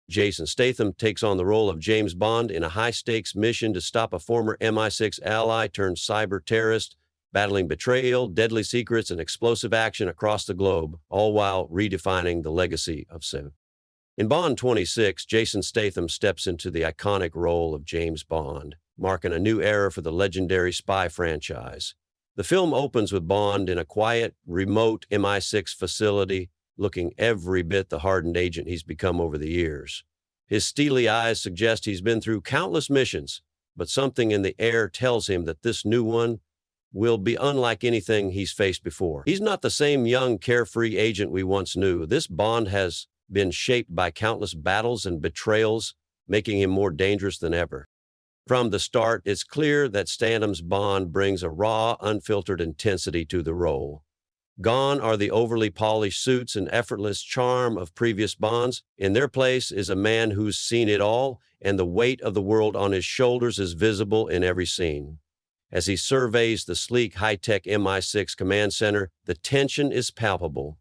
Jason Statham takes on the role of James Bond in a high-stakes mission to stop a former MI6 ally turned cyber terrorist, battling betrayal, deadly secrets, and explosive action across the globe, all while redefining the legacy of Sim. In Bond 26, Jason Statham steps into the iconic role of James Bond, marking a new era for the legendary spy franchise. The film opens with Bond in a quiet, remote MI6 facility, looking every bit the hardened agent he's become over the years. His steely eyes suggest he's been through countless missions, but something in the air tells him that this new one will be unlike anything he's faced before. He's not the same young, carefree agent we once knew. This Bond has been shaped by countless battles and betrayals, making him more dangerous than ever. From the start, it's clear that Statham's Bond brings a raw, unfiltered intensity to the role. Gone are the overly polished suits and effortless charm of previous Bonds. In their place is a man who's seen it all, and the weight of the world on his shoulders is visible in every scene. As he surveys the sleek, high-tech MI6 command center, the tension is palpable.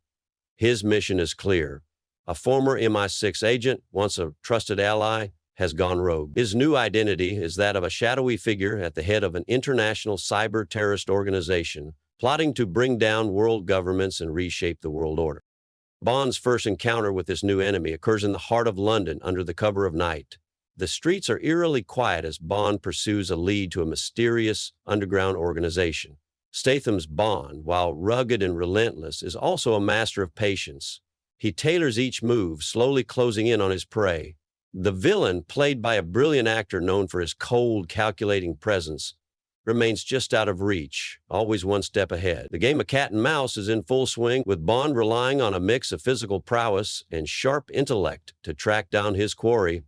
His mission is clear. A former MI6 agent, once a trusted ally, has gone rogue. His new identity is that of a shadowy figure at the head of an international cyber-terrorist organization, plotting to bring down world governments and reshape the world order. Bond's first encounter with this new enemy occurs in the heart of London under the cover of night. The streets are eerily quiet as Bond pursues a lead to a mysterious underground organization. Statham's Bond, while rugged and relentless, is also a master of patience. He tailors each move, slowly closing in on his prey. The villain, played by a brilliant actor known for his cold, calculating presence, remains just out of reach, always one step ahead. The game of cat and mouse is in full swing, with Bond relying on a mix of physical prowess and sharp intellect to track down his quarry.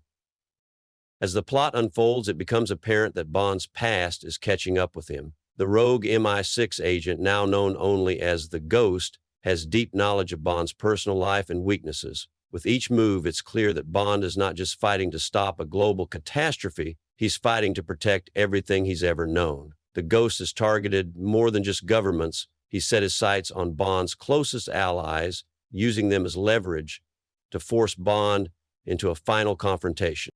As the plot unfolds, it becomes apparent that Bond's past is catching up with him. The rogue MI6 agent, now known only as the Ghost, has deep knowledge of Bond's personal life and weaknesses. With each move, it's clear that Bond is not just fighting to stop a global catastrophe, he's fighting to protect everything he's ever known. The Ghost has targeted more than just governments. He set his sights on Bond's closest allies, using them as leverage to force Bond into a final confrontation.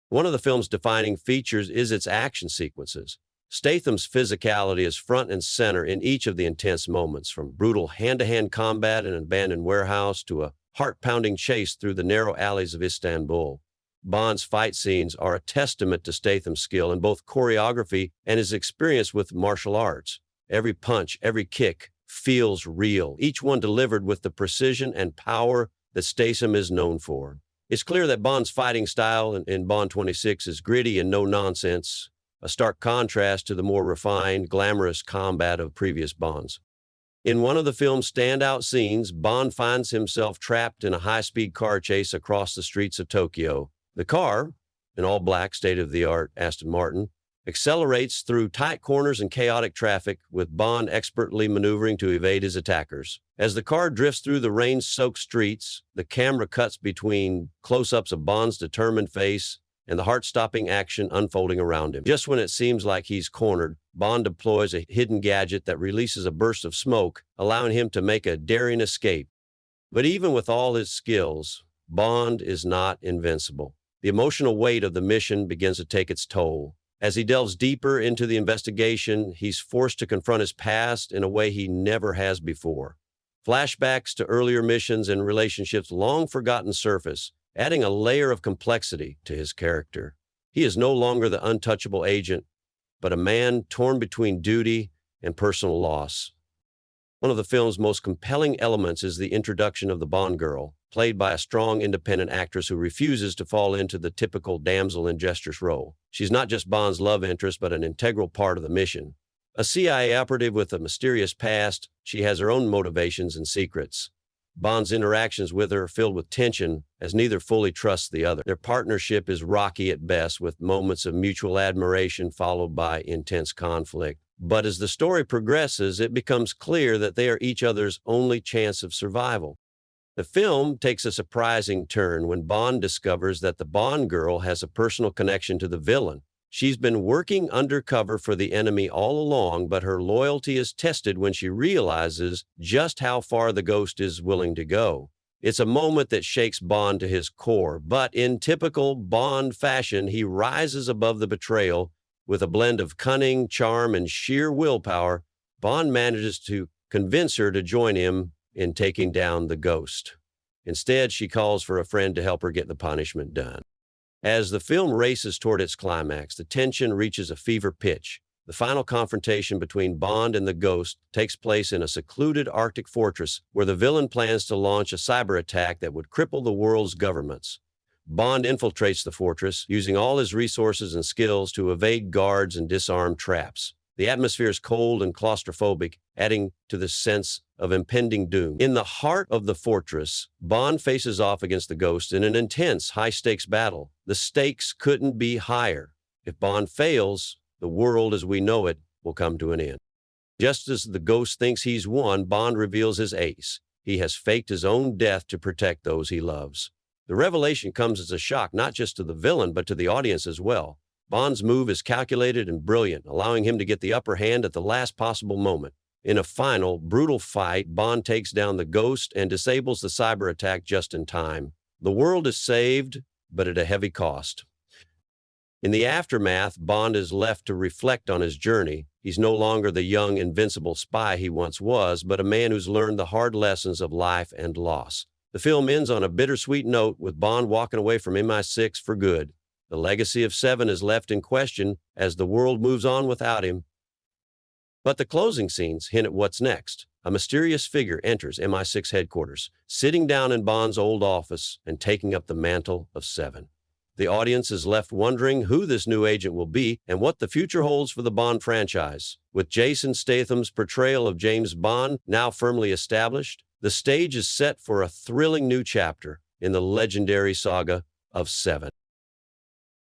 One of the film's defining features is its action sequences. Statham's physicality is front and center in each of the intense moments, from brutal hand-to-hand combat in an abandoned warehouse to a heart-pounding chase through the narrow alleys of Istanbul. Bond's fight scenes are a testament to Statham's skill in both choreography and his experience with martial arts. Every punch, every kick feels real, each one delivered with the precision and power that Statham is known for. It's clear that Bond's fighting style in Bond 26 is gritty and no-nonsense, a stark contrast to the more refined, glamorous combat of previous Bonds. In one of the film's standout scenes, Bond finds himself trapped in a high-speed car chase across the streets of Tokyo. The car, an all-black, state-of-the-art Aston Martin, accelerates through tight corners and chaotic traffic, with Bond expertly maneuvering to evade his attackers. As the car drifts through the rain-soaked streets, the camera cuts between close-ups of Bond's determined face and the heart-stopping action unfolding around him. Just when it seems like he's cornered, Bond deploys a hidden gadget that releases a burst of smoke, allowing him to make a daring escape. But even with all his skills, Bond is not invincible. The emotional weight of the mission begins to take its toll. As he delves deeper into the investigation, he's forced to confront his past in a way he never has before. Flashbacks to earlier missions and relationships long forgotten surface, adding a layer of complexity to his character. He is no longer the untouchable agent, but a man torn between duty and personal loss. One of the film's most compelling elements is the introduction of the Bond girl, played by a strong, independent actress who refuses to fall into the typical damsel in distress role. She's not just Bond's love interest, but an integral part of the mission. A CIA operative with a mysterious past, she has her own motivations and secrets. Bond's interactions with her are filled with tension, as neither fully trusts the other. Their partnership is rocky at best, with moments of mutual admiration followed by intense conflict. But as the story progresses, it becomes clear that they are each other's only chance of survival. The film takes a surprising turn when Bond discovers that the Bond girl has a personal connection to the villain. She's been working undercover for the enemy all along, but her loyalty is tested when she realizes just how far the Ghost is willing to go. It's a moment that shakes Bond to his core, but in typical Bond fashion, he rises above the betrayal. With a blend of cunning, charm, and sheer willpower, Bond manages to convince her to join him in taking down the Ghost. Instead, she calls for a friend to help her get the punishment done. As the film races toward its climax, the tension reaches a fever pitch. The final confrontation between Bond and the Ghost takes place in a secluded Arctic fortress where the villain plans to launch a cyber attack that would cripple the world's governments. Bond infiltrates the fortress, using all his resources and skills to evade guards and disarm traps. The atmosphere is cold and claustrophobic, adding to the sense of impending doom. In the heart of the fortress, Bond faces off against the Ghost in an intense, high-stakes battle. The stakes couldn't be higher. If Bond fails, the world as we know it will come to an end. Just as the Ghost thinks he's won, Bond reveals his ace. He has faked his own death to protect those he loves. The revelation comes as a shock not just to the villain, but to the audience as well. Bond's move is calculated and brilliant, allowing him to get the upper hand at the last possible moment. In a final, brutal fight, Bond takes down the Ghost and disables the cyber attack just in time. The world is saved, but at a heavy cost. In the aftermath, Bond is left to reflect on his journey. He's no longer the young, invincible spy he once was, but a man who's learned the hard lessons of life and loss. The film ends on a bittersweet note, with Bond walking away from MI6 for good. The legacy of Seven is left in question as the world moves on without him. But the closing scenes hint at what's next. A mysterious figure enters MI6 headquarters, sitting down in Bond's old office and taking up the mantle of Seven. The audience is left wondering who this new agent will be and what the future holds for the Bond franchise. With Jason Statham's portrayal of James Bond now firmly established, the stage is set for a thrilling new chapter in the legendary saga of Seven.